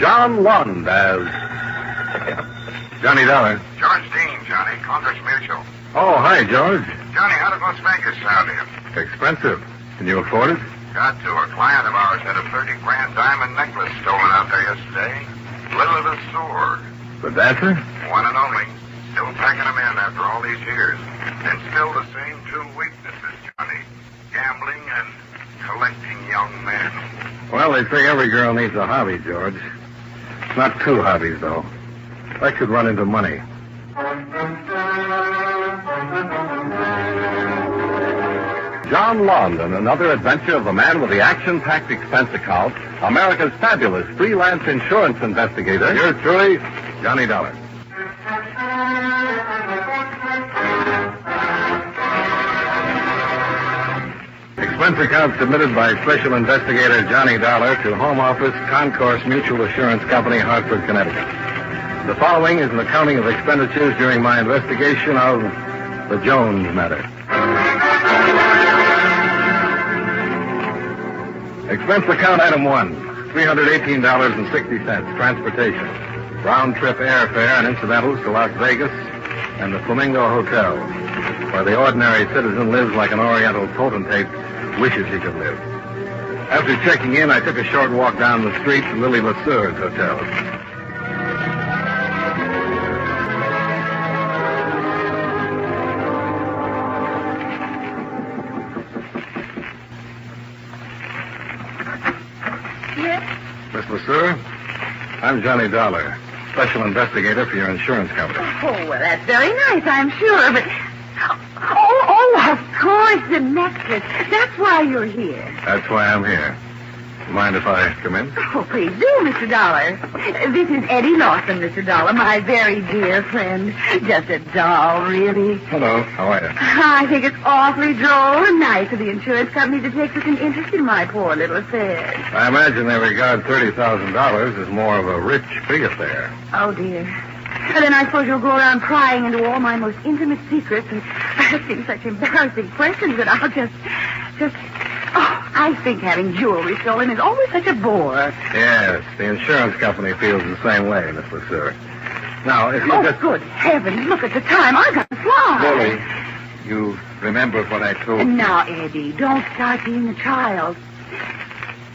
John Lund as Johnny Dollar. George Dean, Johnny. Congress Mutual. Oh, hi, George. Johnny, how does Las Vegas sound to you? Expensive. Can you afford it? Got to. A client of ours had a 30-grand diamond necklace stolen out there yesterday. Little the Sword. The dancer? One and only. Still packing them in after all these years. And still the same two weaknesses, Johnny. Gambling and collecting young men. Well, they say every girl needs a hobby, George. Not two hobbies, though. That could run into money. John Lund and another adventure of the man with the action-packed expense account, America's fabulous freelance insurance investigator. Yours truly, Johnny Dollar. Expense account submitted by Special Investigator Johnny Dollar to Home Office, Concourse Mutual Assurance Company, Hartford, Connecticut. The following is an accounting of expenditures during my investigation of the Jones matter. Expense account item 1, $318.60, transportation, round-trip airfare and incidentals to Las Vegas and the Flamingo Hotel, where the ordinary citizen lives like an Oriental potentate wishes he could live. After checking in, I took a short walk down the street to Lily Lesueur's hotel. Yes? Miss Lesure, I'm Johnny Dollar, special investigator for your insurance company. Oh, well, that's very nice, I'm sure, but... Oh, of course, the necklace. That's why you're here. That's why I'm here. Mind if I come in? Oh, please do, Mr. Dollar. This is Eddie Lawson, Mr. Dollar, my very dear friend. Just a doll, really. Hello, how are you? I think it's awfully droll and nice of the insurance company to take such an interest in my poor little affairs. I imagine they regard $30,000 as more of a rich big affair. Oh, dear. And then I suppose you'll go around prying into all my most intimate secrets and asking such embarrassing questions that I'll just... Oh, I think having jewelry stolen is always such a bore. Yes, the insurance company feels the same way, Miss Lesure. Now, if you just... good heavens, look at the time. I've got to fly. Lily, you remember what I told you? Now, Eddie, don't start being a child.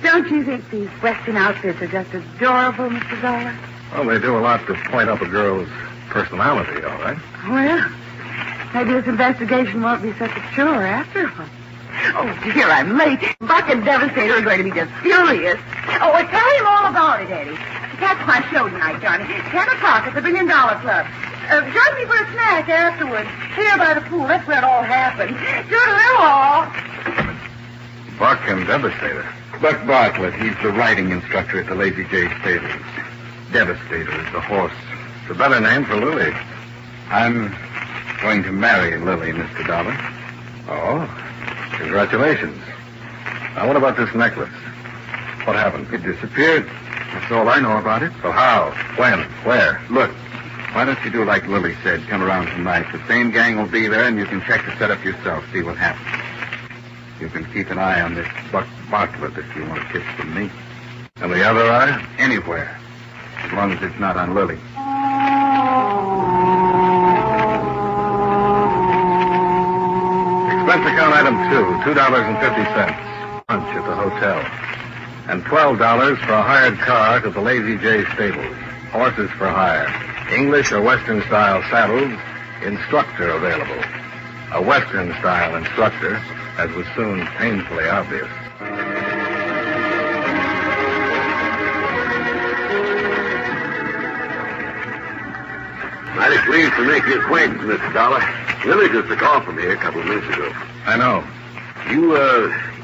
Don't you think these Western outfits are just adorable, Mr. Dollar? Well, they do a lot to point up a girl's personality, all right? Well, maybe this investigation won't be such a chore after all. Oh, dear, I'm late. Buck and Devastator are going to be just furious. Oh, well, tell him all about it, Eddie. That's my show tonight, Johnny. 10 o'clock at the $1 Billion Club. Join me for a snack afterwards. Here by the pool. That's where it all happened. Toodaloo. Buck and Devastator. Buck Bartlett, he's the riding instructor at the Lazy J Stables. Devastator is the horse. It's a better name for Lily. I'm going to marry Lily, Mr. Dollar. Oh, congratulations. Now, what about this necklace? What happened? It disappeared. That's all I know about it. Well, how? When? Where? Look, why don't you do like Lily said? Come around tonight. The same gang will be there, and you can check the setup yourself, see what happens. You can keep an eye on this Buck Bartlett if you want a kiss from me. And the other eye? Anywhere. As long as it's not on Lily. Expense account item 2, $2.50. Lunch at the hotel. And $12 for a hired car to the Lazy J Stables. Horses for hire. English or Western style saddles. Instructor available. A Western style instructor, as was soon painfully obvious. Mighty pleased to make your acquaintance, Mr. Dollar. Lily just took off from here a couple of minutes ago. I know. You,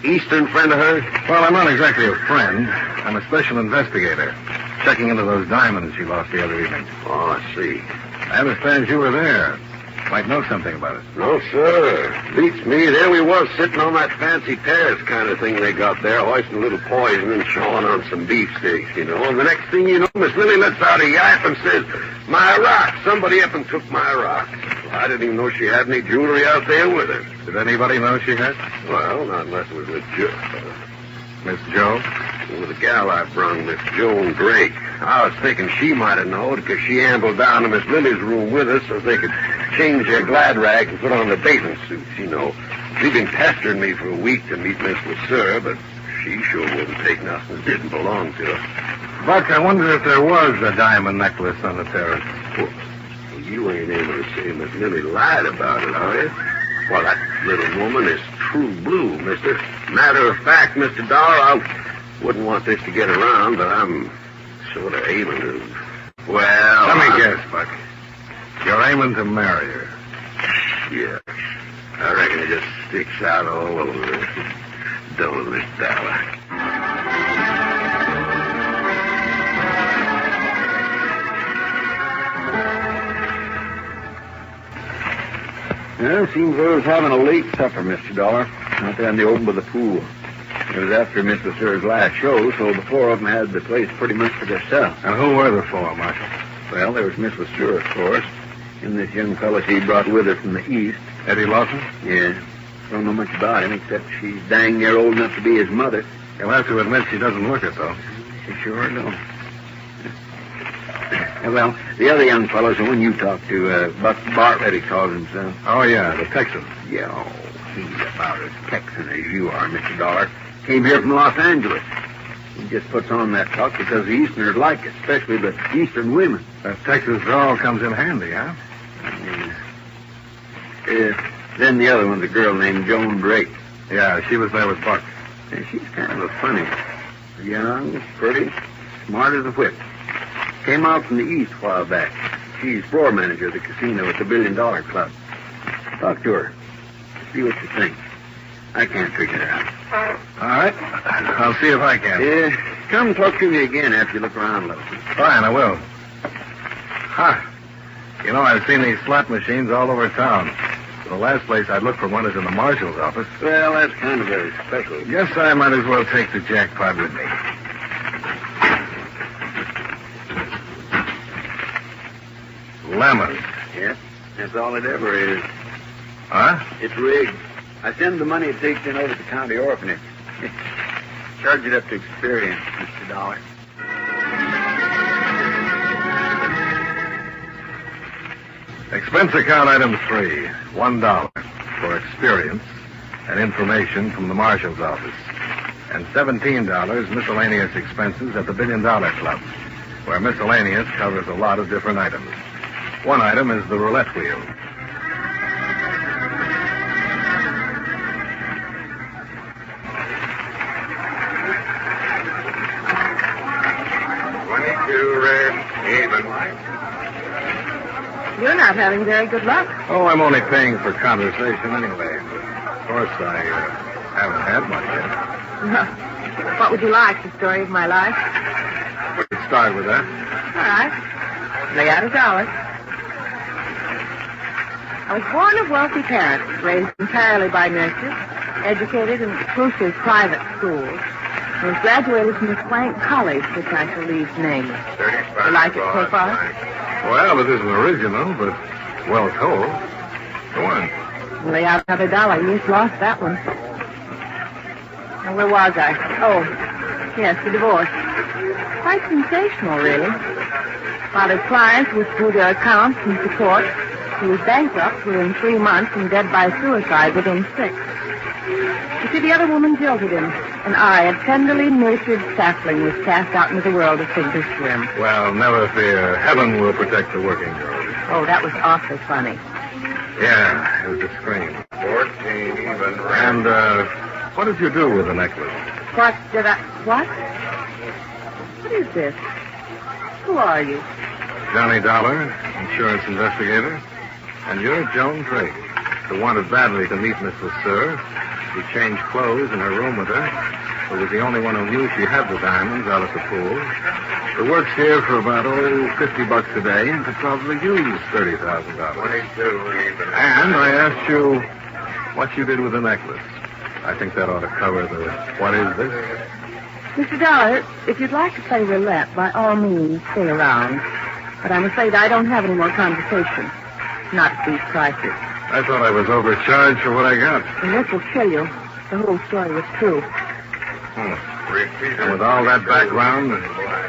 Eastern friend of hers? Well, I'm not exactly a friend. I'm a special investigator. Checking into those diamonds she lost the other evening. Oh, I see. I understand you were there. Might know something about it. No, sir. Beats me. There we was, sitting on that fancy terrace kind of thing they got there, hoisting a little poison and chawing on some beefsteaks, you know. And the next thing you know, Miss Lily lets out a yap and says, "My rock! Somebody up and took my rock." Well, I didn't even know she had any jewelry out there with her. Did anybody know she had? Well, not unless it was with Joe. Miss Joe? With the gal I brung, Miss Joan Drake. I was thinking she might have known because she ambled down to Miss Lily's room with us so they could change their glad rags and put on their bathing suits, you know. She'd been pestering me for a week to meet Miss LeSueur, but she sure wouldn't take nothing that didn't belong to her. Buck, I wonder if there was a diamond necklace on the terrace. Well, you ain't able to say Miss Lily lied about it, are you? Well, that little woman is true blue, mister. Matter of fact, Mr. Dollar, I wouldn't want this to get around, but I'm sort of aiming to... Well... Let me guess, Buck. You're aiming to marry her. Yeah. I reckon it just sticks out all over her. Don't Miss Dollar. Well, seems I was having a late supper, Mr. Dollar. Out there in the open by the pool. It was after Miss LeSueur's last show, so the four of them had the place pretty much for themselves. And who were the four, Marshal? Well, there was Miss LeSueur, of course, and this young fellow she brought with her from the east. Eddie Lawson? Yeah. Don't know much about him, except she's dang near old enough to be his mother. You'll have to admit she doesn't look it, though. She sure don't. Well, the other young fellow's the one you talked to, Buck Bartlett, he calls himself. Oh, yeah, the Texan. Yeah, he's about as Texan as you are, Mr. Dollar. Came here from Los Angeles. He just puts on that talk because the Easterners like it, especially the Eastern women. That Texas drawl comes in handy, huh? Then the other one's a girl named Joan Drake. Yeah, she was there with Buck. Yeah, she's kind of a funny. Young, pretty, smart as a whip. Came out from the East a while back. She's floor manager of the casino at the $1 Billion Club. Talk to her. See what you think. I can't figure it out. All right. I'll see if I can. Come talk to me again after you look around a little. Fine, I will. Huh. You know, I've seen these slot machines all over town. The last place I'd look for one is in the marshal's office. Well, that's kind of very special. Guess I might as well take the jackpot with me. Lemons. Yep, that's all it ever is. Huh? It's rigged. I send the money it takes in over to the county orphanage. Charge it up to experience, Mr. Dollar. Expense account item 3, $1 for experience and information from the marshal's office, and $17 miscellaneous expenses at the $1 Billion Club, where miscellaneous covers a lot of different items. One item is the roulette wheel. You're not having very good luck. Oh, I'm only paying for conversation anyway. Of course, I haven't had much yet. What would you like? The story of my life? We could start with that. All right. Lay out $1. I was born of wealthy parents, raised entirely by nurses, educated in exclusive private schools. I was graduated from the Swank College, which I shall leave nameless. You like it so far? Well, it isn't original, but well told. Go on. Lay out another $1. You just lost that one. Now, where was I? Oh, yes, the divorce. Quite sensational, really. While his clients withdrew their accounts and support, he was bankrupt within 3 months and dead by suicide within 6. You see, the other woman jilted him, and I, a tenderly nurtured sapling, was cast out into the world to sink or swim. Well, never fear. Heaven will protect the working girls. Oh, that was awfully funny. Yeah, it was a scream. 14 even. And, what did you do with the necklace? What? What is this? Who are you? Johnny Dollar, insurance investigator. And you're Joan Drake, who wanted badly to meet Miss LeSueur. She changed clothes in her room with her, who was the only one who knew she had the diamonds out at the pool. Who works here for about, $50 a day and could probably use $30,000. 22 even. And I asked you what you did with the necklace. I think that ought to cover the what is this? Mr. Dollar, if you'd like to play roulette, by all means, stay around. But I'm afraid I don't have any more conversation. Not at these prices. I thought I was overcharged for what I got. And this will kill you. The whole story was true. And with all that background,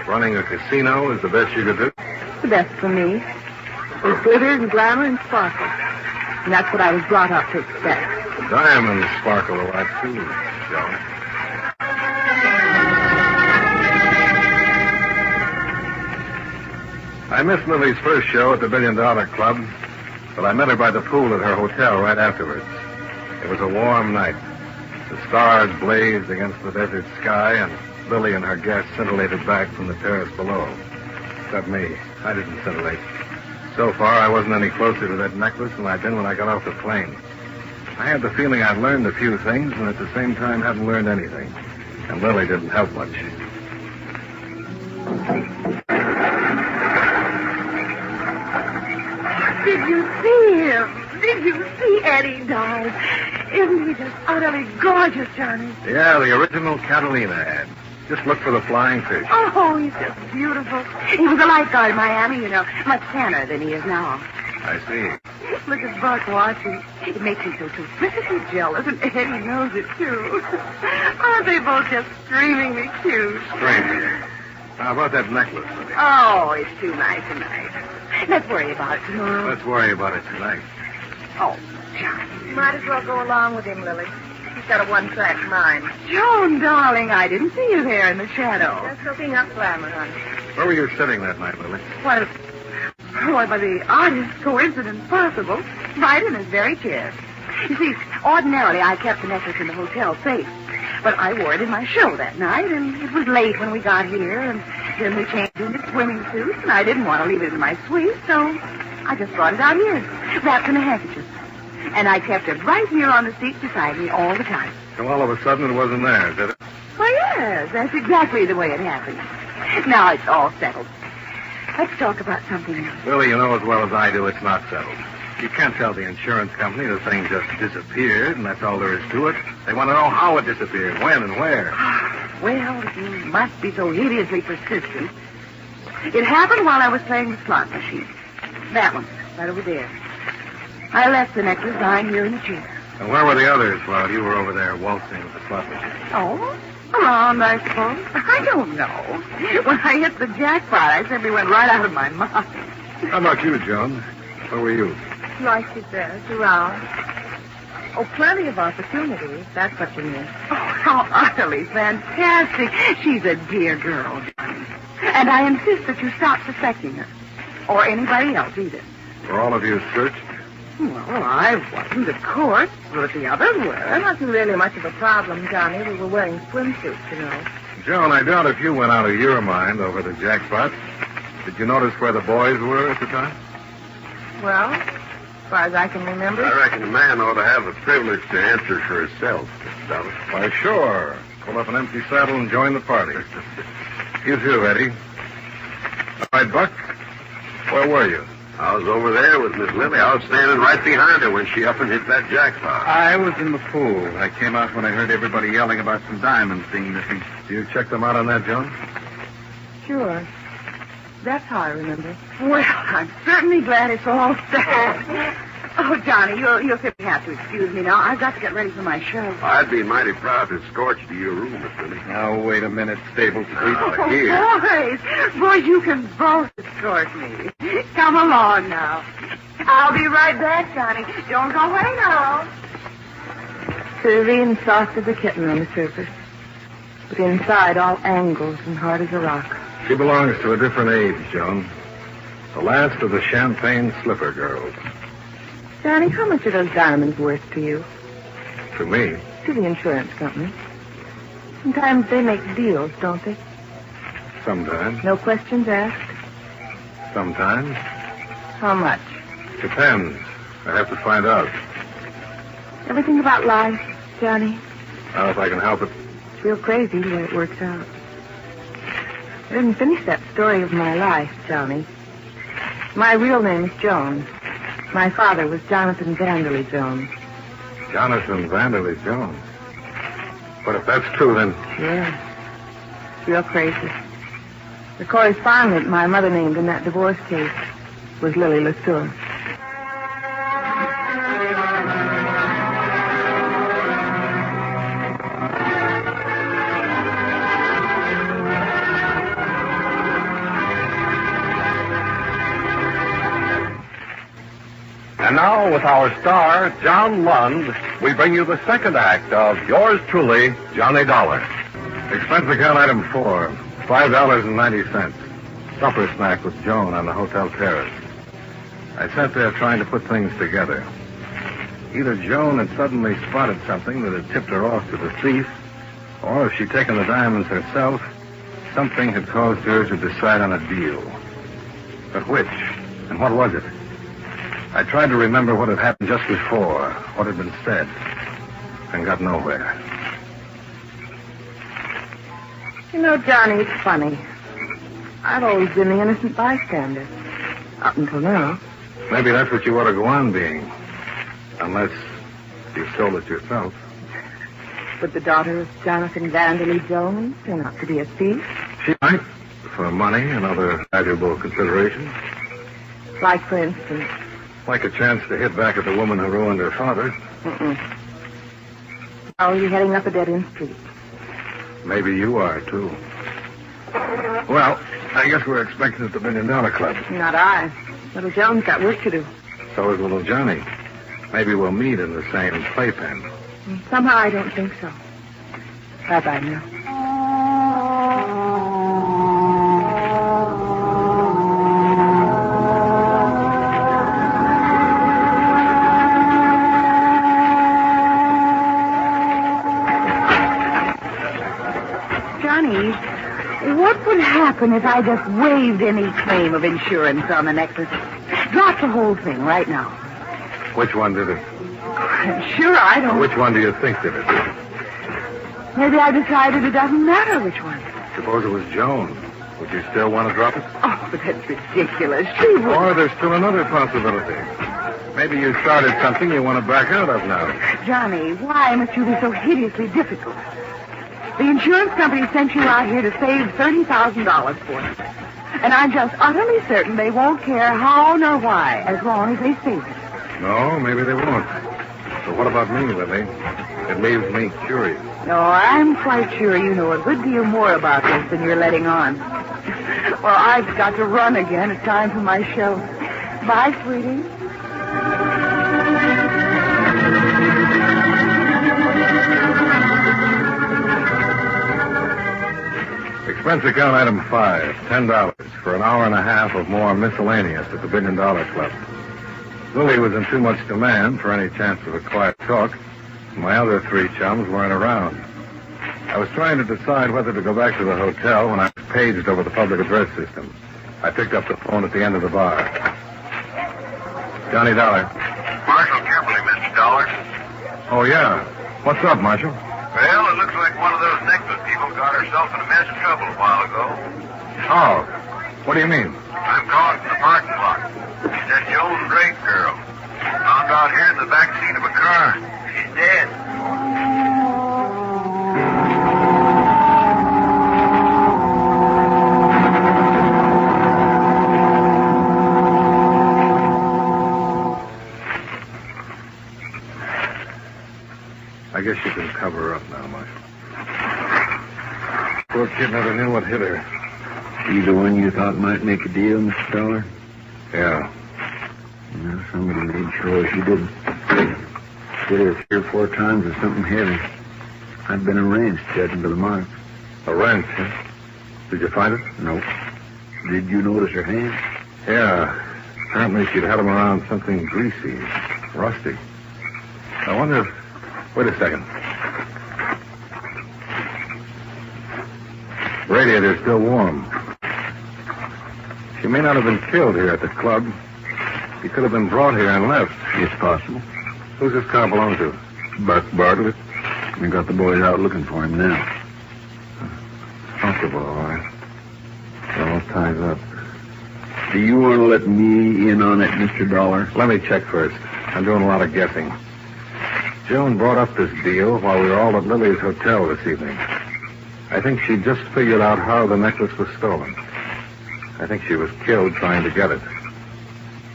running a casino is the best you could do? The best for me. With glitter and glamour and sparkle. And that's what I was brought up to expect. The diamonds sparkle a lot, too, Joan. I missed Lily's first show at the $1 Billion Club, but I met her by the pool at her hotel right afterwards. It was a warm night. The stars blazed against the desert sky, and Lily and her guests scintillated back from the terrace below. Except me. I didn't scintillate. So far, I wasn't any closer to that necklace than I'd been when I got off the plane. I had the feeling I'd learned a few things, and at the same time hadn't learned anything. And Lily didn't help much. Did you see him? Did you see Eddie, darling? Isn't he just utterly gorgeous, Johnny? Yeah, the original Catalina ad. Just look for the flying fish. Oh, he's just beautiful. He was a lifeguard in Miami, you know. Much tanner than he is now. I see. Look at Buck watching. It makes me so terrifically jealous, and Eddie knows it, too. Aren't they both just screamingly cute? Strange. How about that necklace? Oh, it's too nice tonight. Let's worry about it tomorrow. Let's worry about it tonight. Oh, Johnny. Might as well go along with him, Lily. He's got a one-track mind. Joan, darling, I didn't see you there in the shadow. Just soaking up glamour, honey. Where were you sitting that night, Lily? Why, by the oddest coincidence possible, right in his very chair. You see, ordinarily I kept the necklace in the hotel safe, but I wore it in my show that night, and it was late when we got here, and then we changed into swimming suits, and I didn't want to leave it in my suite, so I just brought it out here, wrapped in a handkerchief. And I kept it right here on the seat beside me all the time. So all of a sudden it wasn't there, did it? Well, yes, that's exactly the way it happened. Now it's all settled. Let's talk about something else. Lily, you know as well as I do it's not settled. You can't tell the insurance company the thing just disappeared, and that's all there is to it. They want to know how it disappeared, when and where. Well, you must be so hideously persistent. It happened while I was playing the slot machine. That one, right over there. I left the necklace lying here in the chair. And where were the others while you were over there waltzing with the slot machine? Oh, around, I suppose. I don't know. When I hit the jackpot, I simply went right out of my mind. How about you, Joan? Where were you? Like she says, around. Oh, plenty of opportunities. That's what you mean. Oh, how utterly fantastic. She's a dear girl, Johnny. And I insist that you stop suspecting her. Or anybody else, either. Were all of you searched? Well, I wasn't, of course, but the others were. That wasn't really much of a problem, Johnny. We were wearing swimsuits, you know. Joan, I doubt if you went out of your mind over the jackpot. Did you notice where the boys were at the time? Well, as far as I can remember. I reckon a man ought to have the privilege to answer for himself, Mr. Dallas. Why, sure. Pull up an empty saddle and join the party. You too, Eddie. All right, Buck. Where were you? I was over there with Miss Lily. I was standing right behind her when she up and hit that jackpot. I was in the pool. I came out when I heard everybody yelling about some diamonds being missing. You checked them out on that, Joan? Sure. That's how I remember. Well, I'm certainly glad it's all settled. Oh, Johnny, you'll simply have to excuse me now. I've got to get ready for my show. I'd be mighty proud to escort you to your room, Miss Lily. Now, wait a minute, Staples. Oh, Here. boys, you can both escort me. Come along now. I'll be right back, Johnny. Don't go away now. Curvy and soft as a kitten on the surface, but inside all angles and hard as a rock. She belongs to a different age, Joan. The last of the champagne slipper girls. Johnny, how much are those diamonds worth to you? To me. To the insurance company. Sometimes they make deals, don't they? Sometimes. No questions asked? Sometimes. How much? Depends. I have to find out. Everything about life, Johnny. Now, if I can help it. It's real crazy the way it works out. I didn't finish that story of my life, Johnny. My real name is Jones. My father was Jonathan Vanderley Jones. Jonathan Vanderley Jones. But if that's true, then... Yeah. It's real crazy. The correspondent my mother named in that divorce case was Lily LeSueur. And now, with our star, John Lund, we bring you the second act of Yours Truly, Johnny Dollar. Expense account item 4, $5.90. Supper snack with Joan on the hotel terrace. I sat there trying to put things together. Either Joan had suddenly spotted something that had tipped her off to the thief, or if she'd taken the diamonds herself, something had caused her to decide on a deal. But which? And what was it? I tried to remember what had happened just before, what had been said, and got nowhere. You know, Johnny, it's funny. I've always been the innocent bystander. Up until now. Maybe that's what you ought to go on being. Unless you stole it yourself. Would the daughter of Jonathan Vanderley Jones turn out to be a thief? She might, for money and other valuable considerations. Like, for instance? Like a chance to hit back at the woman who ruined her father. Mm-mm. Oh, you're heading up a dead-end street. Maybe you are, too. Well, I guess we're expecting at the $1 Million Club. Not I. Little Joan's got work to do. So is little Johnny. Maybe we'll meet in the same playpen. Somehow I don't think so. Bye-bye now. Johnny, what would happen if I just waived any claim of insurance on the necklace? Drop the whole thing right now. Which one did it? Sure, I don't... Which one do you think did it? Maybe I decided it doesn't matter which one. Suppose it was Joan. Would you still want to drop it? Oh, but that's ridiculous. She would... Or there's still another possibility. Maybe you started something you want to back out of now. Johnny, why must you be so hideously difficult? The insurance company sent you out here to save $30,000 for it. And I'm just utterly certain they won't care how nor why as long as they save it. No, maybe they won't. But what about me, Lily? It leaves me curious. No, I'm quite sure you know a good deal more about this than you're letting on. Well, I've got to run again. It's time for my show. Bye, sweetie. Expense account item 5, $10 for an hour and a half of more miscellaneous at the $1 Billion Club. Lily was in too much demand for any chance of a quiet talk. My other 3 chums weren't around. I was trying to decide whether to go back to the hotel when I was paged over the public address system. I picked up the phone at the end of the bar. Johnny Dollar. Marshal Kimberly, Mr. Dollar. Oh, yeah. What's up, Marshal? Well, it looks like one of those necklace people got herself in a mess of trouble a while ago. Oh, what do you mean? I'm calling from the parking lot. She's that Joan Drake girl. Found out here in the back seat of a car. She's dead. I guess you can cover her up now, Marshal. Poor kid never knew what hit her. She the one you thought might make a deal, Mr. Dollar? Yeah. Well, somebody made sure she didn't. Hit her 3 or 4 times with something heavy. I'd been arranged, judging by the marks. A wrench, huh? Did you find it? No. Did you notice her hands? Yeah. Apparently she'd had them around something greasy, rusty. I wonder if... Wait a second. Radiator's still warm. She may not have been killed here at the club. She could have been brought here and left. It's possible. Who's this car belong to? Buck Bartlett. We got the boys out looking for him now. Comfortable, all right. It almost ties up. Do you want to let me in on it, Mr. Dollar? Let me check first. I'm doing a lot of guessing. Joan brought up this deal while we were all at Lily's hotel this evening. I think she just figured out how the necklace was stolen. I think she was killed trying to get it.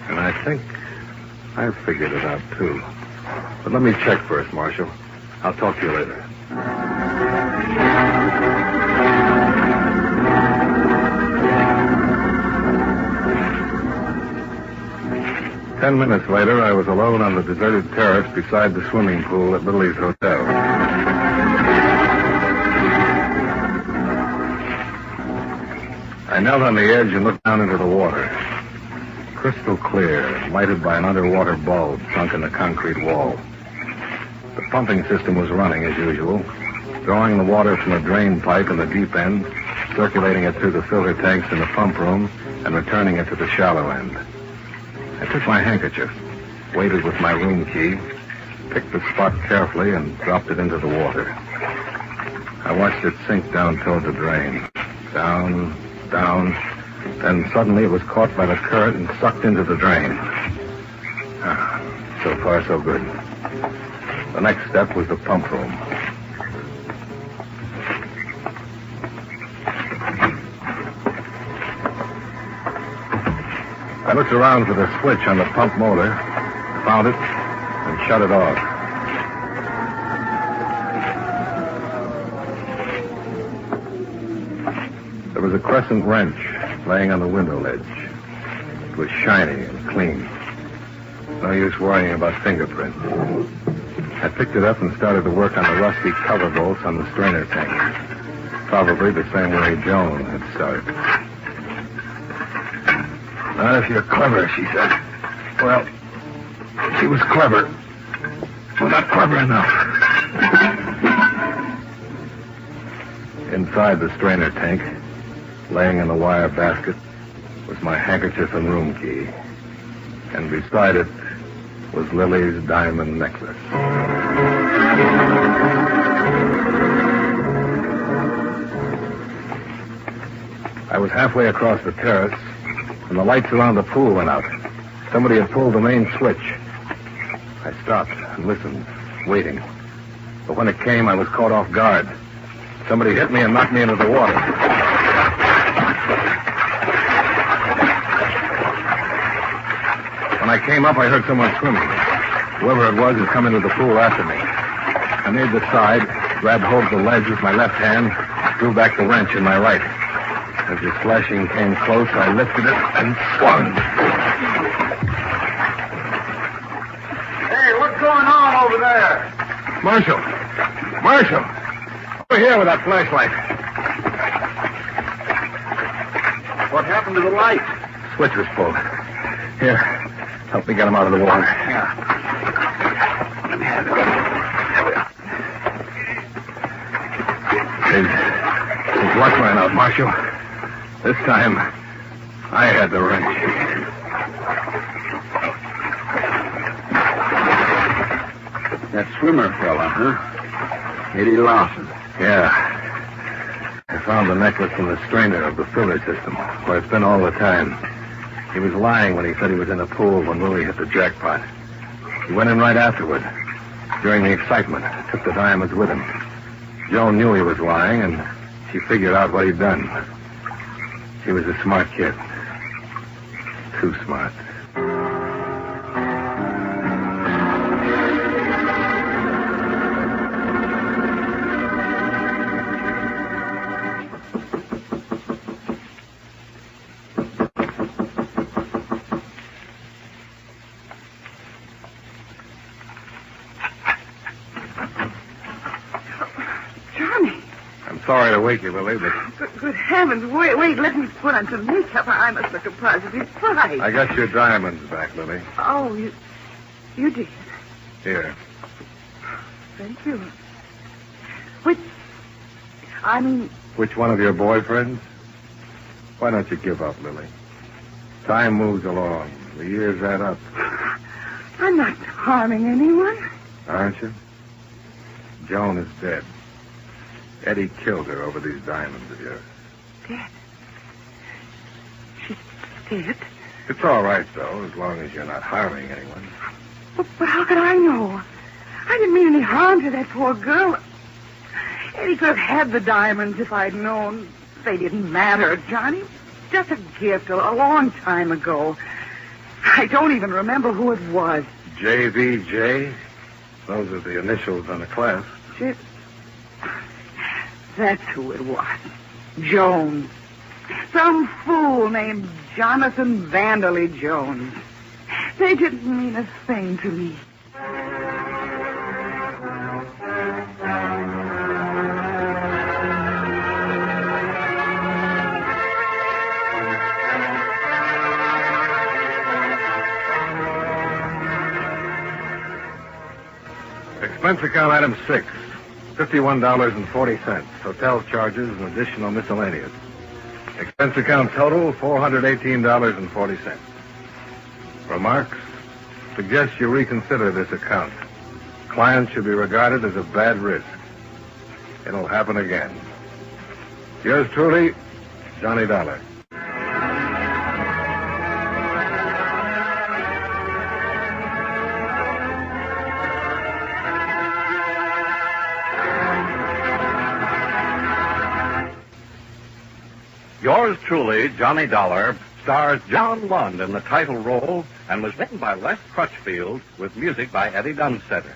And I think I've figured it out, too. But let me check first, Marshal. I'll talk to you later. 10 minutes later, I was alone on the deserted terrace beside the swimming pool at Lily's hotel. I knelt on the edge and looked down into the water. Crystal clear, lighted by an underwater bulb sunk in the concrete wall. The pumping system was running as usual, drawing the water from a drain pipe in the deep end, circulating it through the filter tanks in the pump room, and returning it to the shallow end. I took my handkerchief, weighted with my room key, picked the spot carefully, and dropped it into the water. I watched it sink down toward the drain. Down, down. Then suddenly it was caught by the current and sucked into the drain. So far, so good. The next step was the pump room. I looked around for the switch on the pump motor, found it, and shut it off. There was a crescent wrench laying on the window ledge. It was shiny and clean. No use worrying about fingerprints. I picked it up and started to work on the rusty cover bolts on the strainer tank. Probably the same way Joan had started. Not if you're clever, she said. Well, she was clever. Well, not clever enough. Inside the strainer tank, laying in the wire basket, was my handkerchief and room key. And beside it was Lily's diamond necklace. I was halfway across the terrace, and the lights around the pool went out. Somebody had pulled the main switch. I stopped and listened, waiting. But when it came, I was caught off guard. Somebody hit me and knocked me into the water. When I came up, I heard someone swimming. Whoever it was had come into the pool after me. I made the side, grabbed hold of the ledge with my left hand, drew back the wrench in my right. As the splashing came close, I lifted it and swung. Hey, what's going on over there? Marshal! Marshal! Over here with that flashlight. What happened to the light? Switch was pulled. Here, help me get him out of the water. Yeah. Let me have it. There we are. His luck ran out, Marshal. This time, I had the wrench. That swimmer fella, huh? Eddie Lawson. Yeah. I found the necklace in the strainer of the filter system, where it's been all the time. He was lying when he said he was in a pool when Willie hit the jackpot. He went in right afterward. During the excitement, took the diamonds with him. Joan knew he was lying, and she figured out what he'd done. He was a smart kid. Too smart. Sorry to wake you, Lily, but... Good heavens, wait, let me put on some makeup. I must look a positive fright. I got your diamonds back, Lily. Oh, you did? Here. Thank you. Which one of your boyfriends? Why don't you give up, Lily? Time moves along. The years add up. I'm not harming anyone. Aren't you? Joan is dead. Eddie killed her over these diamonds of yours. Dead? She's dead? It's all right, though, as long as you're not harming anyone. But how could I know? I didn't mean any harm to that poor girl. Eddie could have had the diamonds if I'd known. They didn't matter, Johnny. Just a gift a long time ago. I don't even remember who it was. JVJ? Those are the initials on the clasp. That's who it was. Jones. Some fool named Jonathan Vanderley Jones. They didn't mean a thing to me. Expense account item 6, $51.40. Hotel charges and additional miscellaneous. Expense account total, $418.40. Remarks? Suggest you reconsider this account. Client should be regarded as a bad risk. It'll happen again. Yours truly, Johnny Dollar. Yours truly, Johnny Dollar, stars John Lund in the title role and was written by Les Crutchfield with music by Eddie Dunstetter.